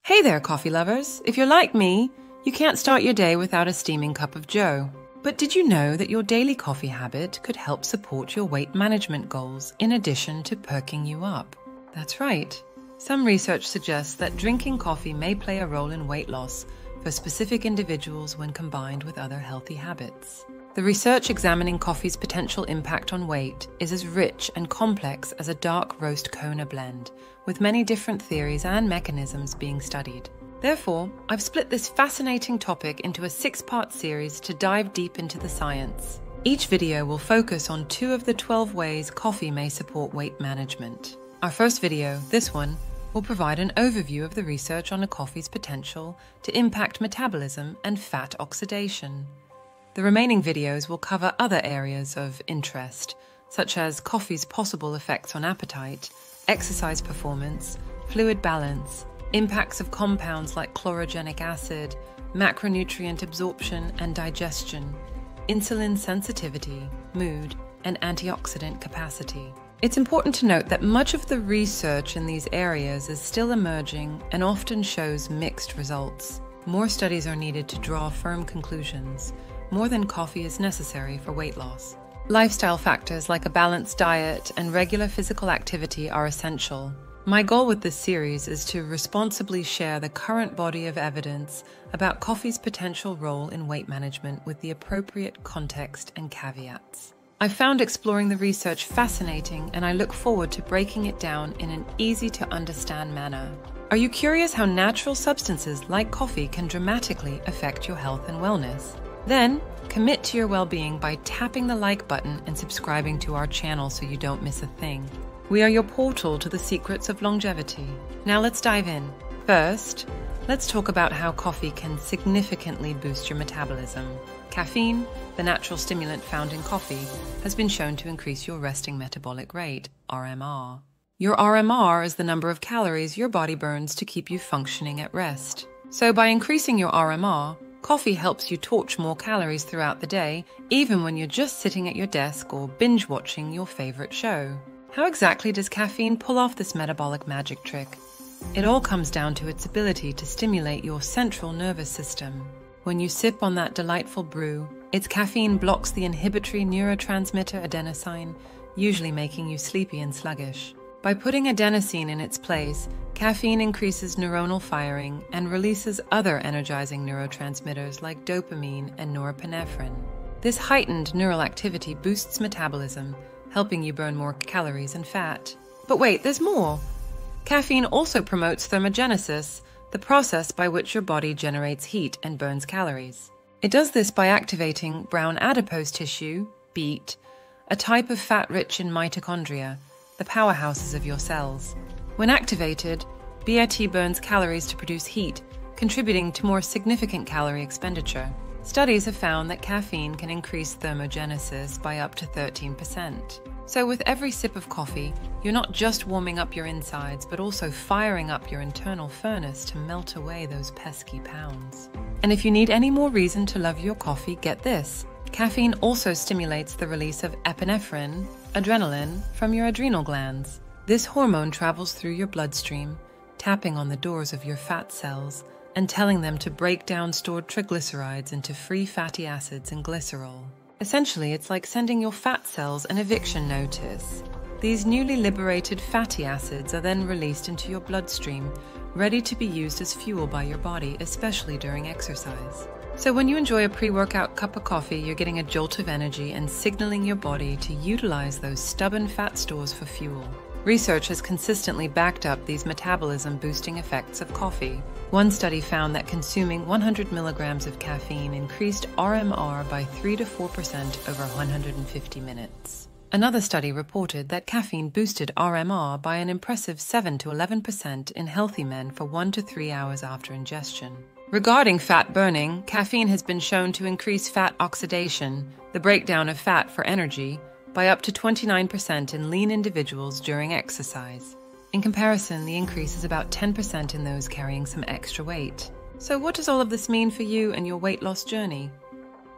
Hey there, coffee lovers! If you're like me, you can't start your day without a steaming cup of joe. But did you know that your daily coffee habit could help support your weight management goals in addition to perking you up? That's right. Some research suggests that drinking coffee may play a role in weight loss for specific individuals when combined with other healthy habits. The research examining coffee's potential impact on weight is as rich and complex as a dark roast Kona blend, with many different theories and mechanisms being studied. Therefore, I've split this fascinating topic into a 6-part series to dive deep into the science. Each video will focus on 2 of the 12 ways coffee may support weight management. Our first video, this one, will provide an overview of the research on a coffee's potential to impact metabolism and fat oxidation. The remaining videos will cover other areas of interest, such as coffee's possible effects on appetite, exercise performance, fluid balance, impacts of compounds like chlorogenic acid, macronutrient absorption and digestion, insulin sensitivity, mood, and antioxidant capacity. It's important to note that much of the research in these areas is still emerging and often shows mixed results. More studies are needed to draw firm conclusions. More than coffee is necessary for weight loss. Lifestyle factors like a balanced diet and regular physical activity are essential. My goal with this series is to responsibly share the current body of evidence about coffee's potential role in weight management with the appropriate context and caveats. I found exploring the research fascinating, and I look forward to breaking it down in an easy-to-understand manner. Are you curious how natural substances like coffee can dramatically affect your health and wellness? Then, commit to your well-being by tapping the like button and subscribing to our channel so you don't miss a thing. We are your portal to the secrets of longevity. Now let's dive in. First, let's talk about how coffee can significantly boost your metabolism. Caffeine, the natural stimulant found in coffee, has been shown to increase your resting metabolic rate, RMR. Your RMR is the number of calories your body burns to keep you functioning at rest. So by increasing your RMR, coffee helps you torch more calories throughout the day, even when you're just sitting at your desk or binge-watching your favorite show. How exactly does caffeine pull off this metabolic magic trick? It all comes down to its ability to stimulate your central nervous system. When you sip on that delightful brew, its caffeine blocks the inhibitory neurotransmitter adenosine, usually making you sleepy and sluggish. By putting adenosine in its place, caffeine increases neuronal firing and releases other energizing neurotransmitters like dopamine and norepinephrine. This heightened neural activity boosts metabolism, helping you burn more calories and fat. But wait, there's more! Caffeine also promotes thermogenesis, the process by which your body generates heat and burns calories. It does this by activating brown adipose tissue, BEAT, a type of fat rich in mitochondria, the powerhouses of your cells. When activated, BEAT burns calories to produce heat, contributing to more significant calorie expenditure. Studies have found that caffeine can increase thermogenesis by up to 13%. So with every sip of coffee, you're not just warming up your insides, but also firing up your internal furnace to melt away those pesky pounds. And if you need any more reason to love your coffee, get this. Caffeine also stimulates the release of epinephrine, adrenaline, from your adrenal glands. This hormone travels through your bloodstream, tapping on the doors of your fat cells and telling them to break down stored triglycerides into free fatty acids and glycerol. Essentially, it's like sending your fat cells an eviction notice. These newly liberated fatty acids are then released into your bloodstream, ready to be used as fuel by your body, especially during exercise. So when you enjoy a pre-workout cup of coffee, you're getting a jolt of energy and signaling your body to utilize those stubborn fat stores for fuel. Research has consistently backed up these metabolism-boosting effects of coffee. One study found that consuming 100 milligrams of caffeine increased RMR by 3 to 4% over 150 minutes. Another study reported that caffeine boosted RMR by an impressive 7 to 11% in healthy men for 1 to 3 hours after ingestion. Regarding fat burning, caffeine has been shown to increase fat oxidation, the breakdown of fat for energy, by up to 29% in lean individuals during exercise. In comparison, the increase is about 10% in those carrying some extra weight. So what does all of this mean for you and your weight loss journey?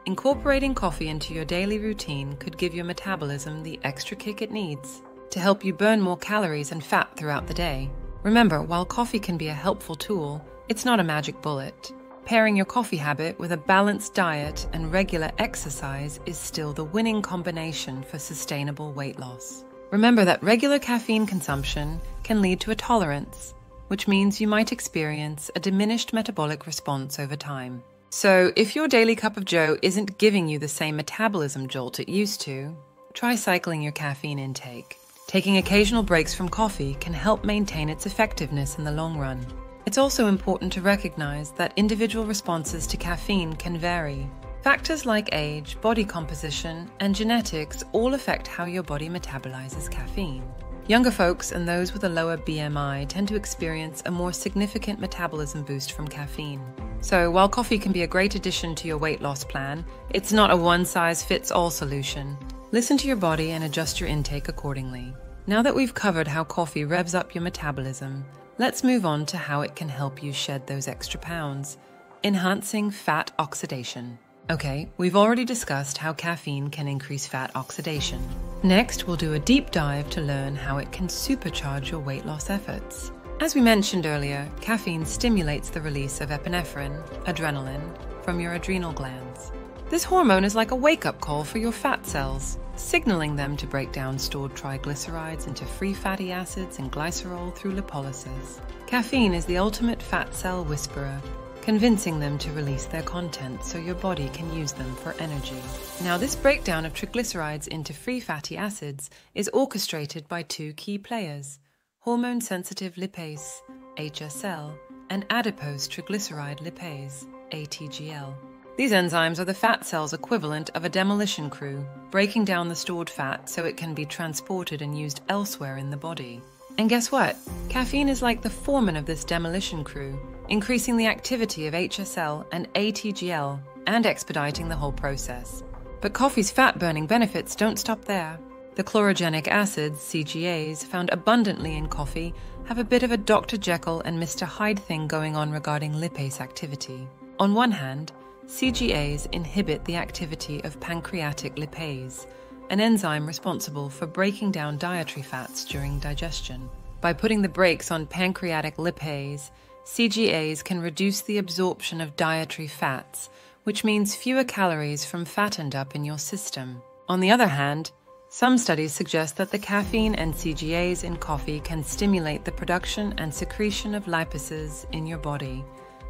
Incorporating coffee into your daily routine could give your metabolism the extra kick it needs to help you burn more calories and fat throughout the day. Remember, while coffee can be a helpful tool, It's not a magic bullet. Pairing your coffee habit with a balanced diet and regular exercise is still the winning combination for sustainable weight loss. Remember that regular caffeine consumption can lead to a tolerance, which means you might experience a diminished metabolic response over time. So, if your daily cup of joe isn't giving you the same metabolism jolt it used to, try cycling your caffeine intake. Taking occasional breaks from coffee can help maintain its effectiveness in the long run. It's also important to recognize that individual responses to caffeine can vary. Factors like age, body composition, and genetics all affect how your body metabolizes caffeine. Younger folks and those with a lower BMI tend to experience a more significant metabolism boost from caffeine. So, while coffee can be a great addition to your weight loss plan, it's not a one-size-fits-all solution. Listen to your body and adjust your intake accordingly. Now that we've covered how coffee revs up your metabolism, let's move on to how it can help you shed those extra pounds, enhancing fat oxidation. Okay, we've already discussed how caffeine can increase fat oxidation. Next, we'll do a deep dive to learn how it can supercharge your weight loss efforts. As we mentioned earlier, caffeine stimulates the release of epinephrine, adrenaline, from your adrenal glands. This hormone is like a wake-up call for your fat cells, signaling them to break down stored triglycerides into free fatty acids and glycerol through lipolysis. Caffeine is the ultimate fat cell whisperer, convincing them to release their content so your body can use them for energy. Now, this breakdown of triglycerides into free fatty acids is orchestrated by two key players: hormone-sensitive lipase, HSL, and adipose triglyceride lipase, ATGL. These enzymes are the fat cell's equivalent of a demolition crew, breaking down the stored fat so it can be transported and used elsewhere in the body. And guess what? Caffeine is like the foreman of this demolition crew, increasing the activity of HSL and ATGL and expediting the whole process. But coffee's fat-burning benefits don't stop there. The chlorogenic acids, CGAs, found abundantly in coffee have a bit of a Dr. Jekyll and Mr. Hyde thing going on regarding lipase activity. On one hand, CGAs inhibit the activity of pancreatic lipase, an enzyme responsible for breaking down dietary fats during digestion. By putting the brakes on pancreatic lipase, CGAs can reduce the absorption of dietary fats, which means fewer calories from fat end up in your system. On the other hand, some studies suggest that the caffeine and CGAs in coffee can stimulate the production and secretion of lipases in your body,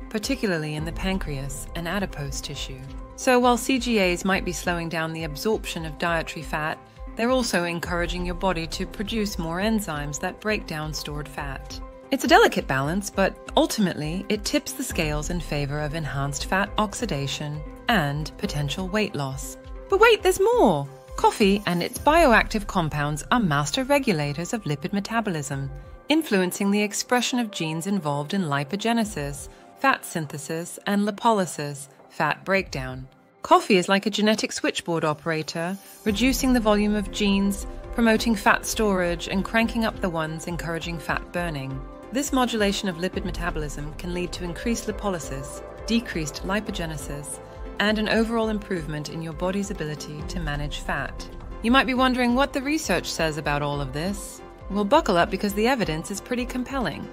particularly in the pancreas and adipose tissue. So while CGAs might be slowing down the absorption of dietary fat, they're also encouraging your body to produce more enzymes that break down stored fat. It's a delicate balance, but ultimately it tips the scales in favor of enhanced fat oxidation and potential weight loss. But wait, there's more! Coffee and its bioactive compounds are master regulators of lipid metabolism, influencing the expression of genes involved in lipogenesis, fat synthesis, and lipolysis, fat breakdown. Coffee is like a genetic switchboard operator, reducing the volume of genes, promoting fat storage, and cranking up the ones encouraging fat burning. This modulation of lipid metabolism can lead to increased lipolysis, decreased lipogenesis, and an overall improvement in your body's ability to manage fat. You might be wondering what the research says about all of this. Well, buckle up because the evidence is pretty compelling.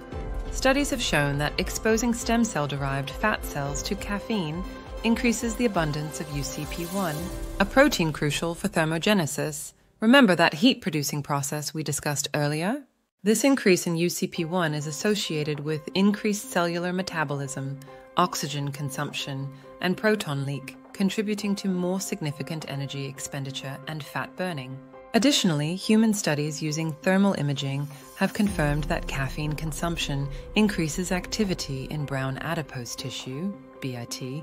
Studies have shown that exposing stem cell-derived fat cells to caffeine increases the abundance of UCP1, a protein crucial for thermogenesis. Remember that heat-producing process we discussed earlier? This increase in UCP1 is associated with increased cellular metabolism, oxygen consumption, and proton leak, contributing to more significant energy expenditure and fat burning. Additionally, human studies using thermal imaging have confirmed that caffeine consumption increases activity in brown adipose tissue, BIT,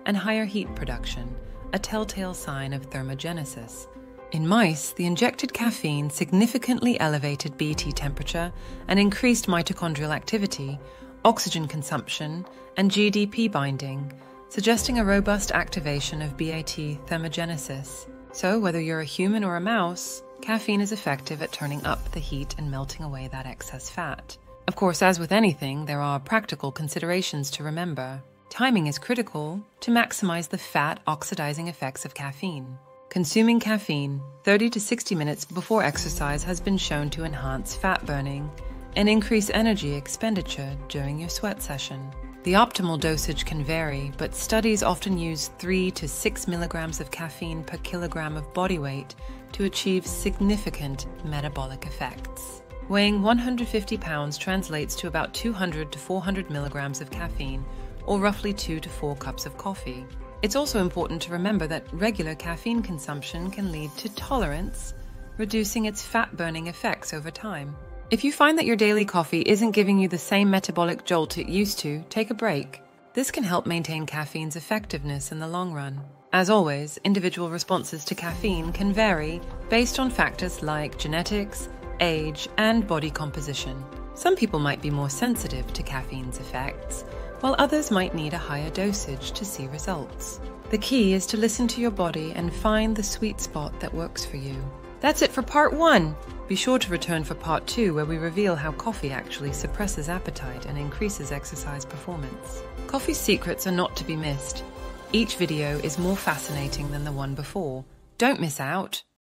and higher heat production, a telltale sign of thermogenesis. In mice, the injected caffeine significantly elevated BT temperature and increased mitochondrial activity, oxygen consumption, and GDP binding, suggesting a robust activation of BAT thermogenesis. So, whether you're a human or a mouse, caffeine is effective at turning up the heat and melting away that excess fat. Of course, as with anything, there are practical considerations to remember. Timing is critical to maximize the fat oxidizing effects of caffeine. Consuming caffeine 30 to 60 minutes before exercise has been shown to enhance fat burning and increase energy expenditure during your sweat session. The optimal dosage can vary, but studies often use 3 to 6 milligrams of caffeine per kilogram of body weight to achieve significant metabolic effects. Weighing 150 pounds translates to about 200 to 400 milligrams of caffeine, or roughly 2 to 4 cups of coffee. It's also important to remember that regular caffeine consumption can lead to tolerance, reducing its fat-burning effects over time. If you find that your daily coffee isn't giving you the same metabolic jolt it used to, take a break. This can help maintain caffeine's effectiveness in the long run. As always, individual responses to caffeine can vary based on factors like genetics, age, and body composition. Some people might be more sensitive to caffeine's effects, while others might need a higher dosage to see results. The key is to listen to your body and find the sweet spot that works for you. That's it for part 1. Be sure to return for part 2, where we reveal how coffee actually suppresses appetite and increases exercise performance. Coffee's secrets are not to be missed. Each video is more fascinating than the one before. Don't miss out!